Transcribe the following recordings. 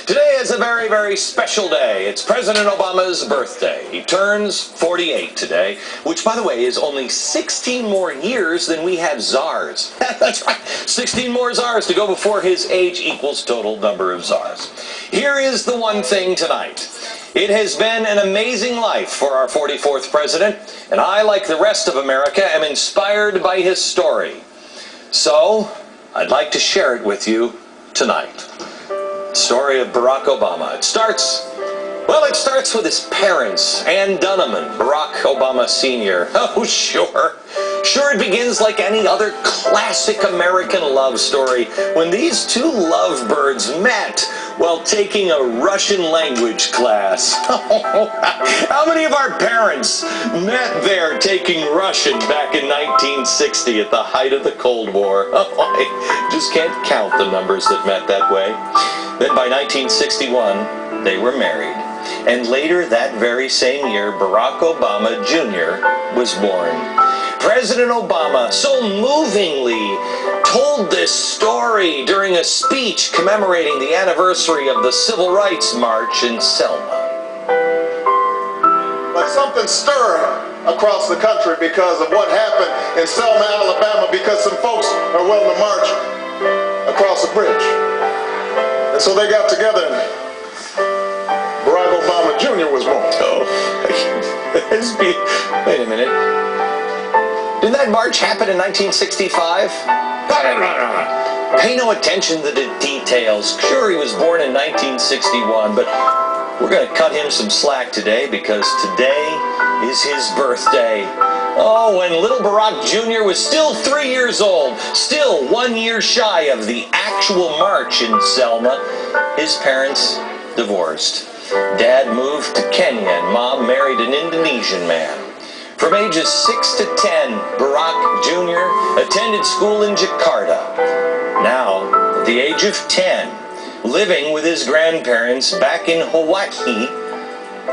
Today is a very, very special day. It's President Obama's birthday. He turns 48 today, which, by the way, is only 16 more years than we have czars. That's right, 16 more czars to go before his age equals total number of czars. Here is the one thing tonight. It has been an amazing life for our 44th president, and I, like the rest of America, am inspired by his story. So, I'd like to share it with you tonight. Story of Barack Obama. It starts with his parents, Ann Dunham and Barack Obama Sr. Oh, sure. Sure, it begins like any other classic American love story when these two lovebirds met while taking a Russian language class. How many of our parents met there taking Russian back in 1960 at the height of the Cold War? Oh, I just can't count the numbers that met that way. Then by 1961, they were married. And later that very same year, Barack Obama Jr. was born. President Obama so movingly told this story during a speech commemorating the anniversary of the Civil Rights March in Selma. But something stirred across the country because of what happened in Selma, Alabama, because some folks are willing to march across a bridge. And so they got together and Barack Obama Jr. was born. Oh, wait a minute. Didn't that march happen in 1965? Pay no attention to the details. Sure, he was born in 1961, but we're going to cut him some slack today because today is his birthday. Oh, when little Barack Jr. was still 3 years old, still 1 year shy of the actual march in Selma, his parents divorced. Dad moved to Kenya and Mom married an Indonesian man. From ages 6 to 10, Barack Jr. attended school in Jakarta. Now, at the age of 10, living with his grandparents back in Hawaii,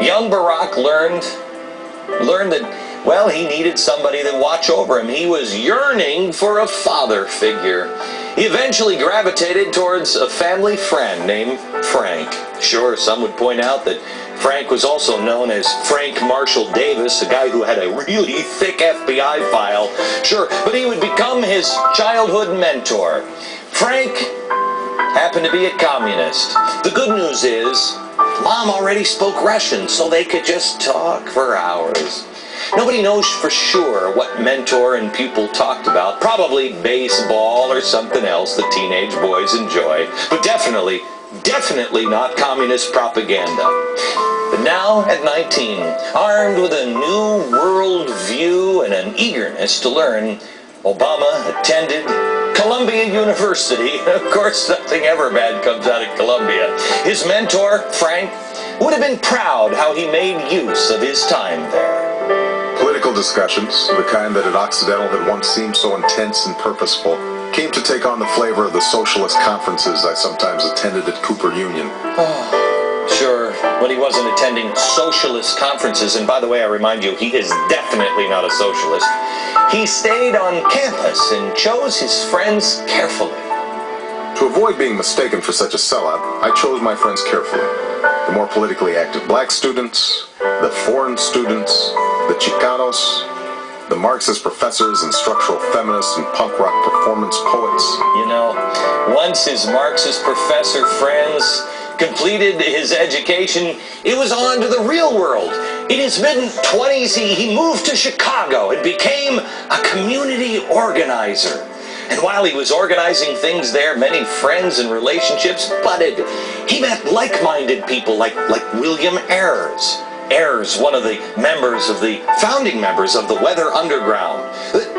young Barack learned that, well, he needed somebody to watch over him. He was yearning for a father figure. He eventually gravitated towards a family friend named Frank. Sure, some would point out that Frank was also known as Frank Marshall Davis, a guy who had a really thick FBI file. Sure, but he would become his childhood mentor. Frank happened to be a communist. The good news is, Mom already spoke Russian, so they could just talk for hours. Nobody knows for sure what mentor and pupil talked about. Probably baseball or something else that teenage boys enjoy. But definitely not communist propaganda. But now, at 19, armed with a new world view and an eagerness to learn, Obama attended Columbia University. Of course, nothing ever bad comes out of Columbia. His mentor, Frank, would have been proud how he made use of his time there. Political discussions, the kind that at Occidental had once seemed so intense and purposeful, came to take on the flavor of the socialist conferences I sometimes attended at Cooper Union. Sure, when he wasn't attending socialist conferences, and by the way, I remind you, he is definitely not a socialist, he stayed on campus and chose his friends carefully. To avoid being mistaken for such a sellout, I chose my friends carefully. The more politically active black students, the foreign students, the Chicanos, the Marxist professors and structural feminists and punk rock performance poets. You know, once his Marxist professor friends completed his education, it was on to the real world. In his mid-20s, he moved to Chicago and became a community organizer. And while he was organizing things there, many friends and relationships budded. He met like-minded people like William Ayers. Ayers, one of the founding members of the Weather Underground,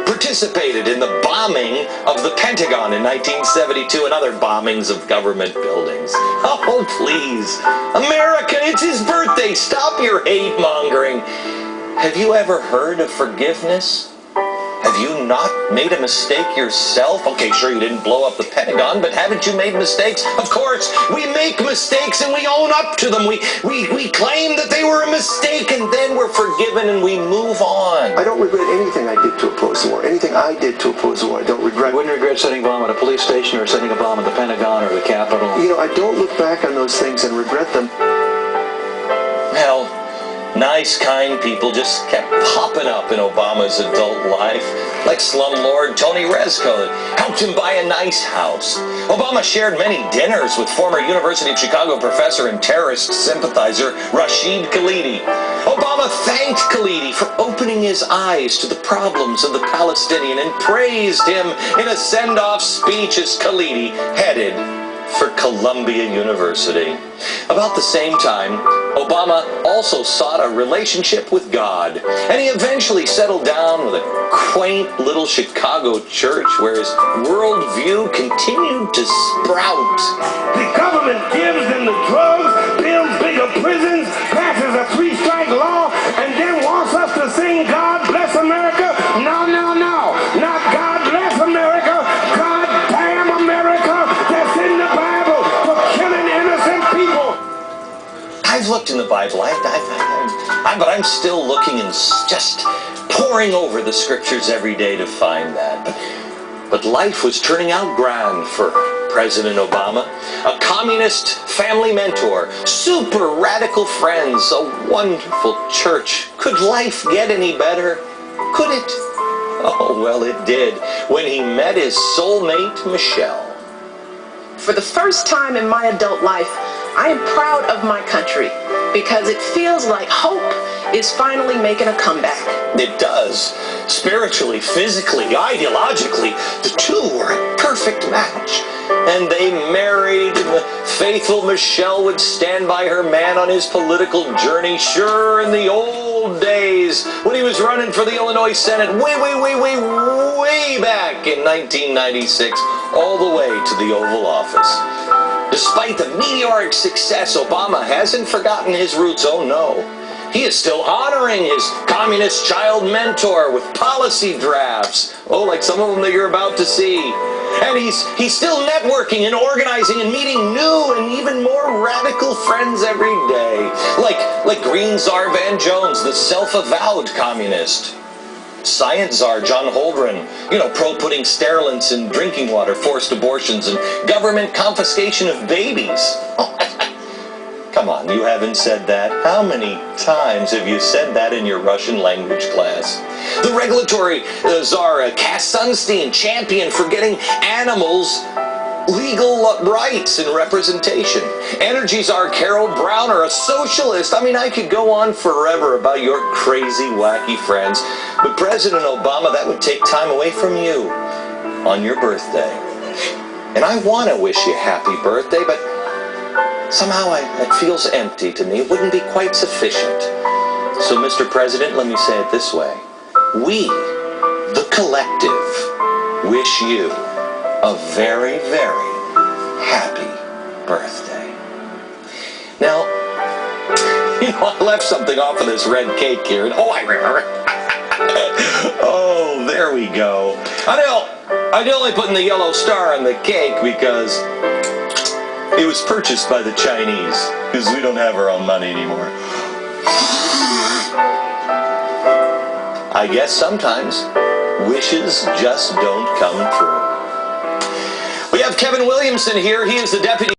participated in the bombing of the Pentagon in 1972 and other bombings of government buildings. Oh, please. America, it's his birthday. Stop your hate-mongering. Have you ever heard of forgiveness? Have Have you not made a mistake yourself? Okay, sure, you didn't blow up the Pentagon, but haven't you made mistakes? Of course, we make mistakes and we own up to them. We claim that they were a mistake, and then we're forgiven and we move on. I don't regret anything I did to oppose the war. Anything I did to oppose the war, I don't regret. I wouldn't regret setting a bomb at a police station or setting a bomb at the Pentagon or the Capitol. You know, I don't look back on those things and regret them. Well, nice, kind people just kept popping up in Obama's adult life, like slumlord Tony Rezko that helped him buy a nice house. Obama shared many dinners with former University of Chicago professor and terrorist sympathizer Rashid Khalidi. Obama thanked Khalidi for opening his eyes to the problems of the Palestinian and praised him in a send-off speech as Khalidi headed for Columbia University. About the same time, Obama also sought a relationship with God, and he eventually settled down with a quaint little Chicago church where his worldview continued to sprout. The government gives them the drugs, builds bigger prisons, passes a 3-strike law, and then wants us to sing God Bless America? No, no, no. Not God Bless America. God damn America. That's in the Bible for killing innocent people. I've looked in the Bible, but I'm still looking and just poring over the scriptures every day to find that. But life was turning out grand for President Obama. A communist family mentor, super radical friends, a wonderful church. Could life get any better? Could it? Oh, well, it did when he met his soulmate, Michelle. For the first time in my adult life, I am proud of my country because it feels like hope is finally making a comeback. It does. Spiritually, physically, ideologically, the two were a perfect match. And they married, and the faithful Michelle would stand by her man on his political journey. Sure, in the old days, when he was running for the Illinois Senate, way back in 1996, all the way to the Oval Office. Despite the meteoric success, Obama hasn't forgotten his roots, oh no. He is still honoring his communist child mentor with policy drafts. Oh, like some of them that you're about to see. And he's still networking and organizing and meeting new and even more radical friends every day. Like Green Czar Van Jones, the self-avowed communist. Science czar John Holdren, pro-putting sterilants in drinking water, forced abortions, and government confiscation of babies. Come on, you haven't said that. How many times have you said that in your Russian language class? The regulatory czar Cass Sunstein, champion for getting animals legal rights and representation. Energy czar Carol Browner, a socialist. I mean, I could go on forever about your crazy, wacky friends. But President Obama, that would take time away from you on your birthday. And I want to wish you happy birthday, but somehow it feels empty to me. It wouldn't be quite sufficient. So, Mr. President, let me say it this way. We, the collective, wish you a very, very happy birthday. Now, I left something off of this red cake here. And, I remember. Oh, there we go. I'd only put in the yellow star on the cake because it was purchased by the Chinese, because we don't have our own money anymore. I guess sometimes wishes just don't come true. We have Kevin Williamson here. He is the deputy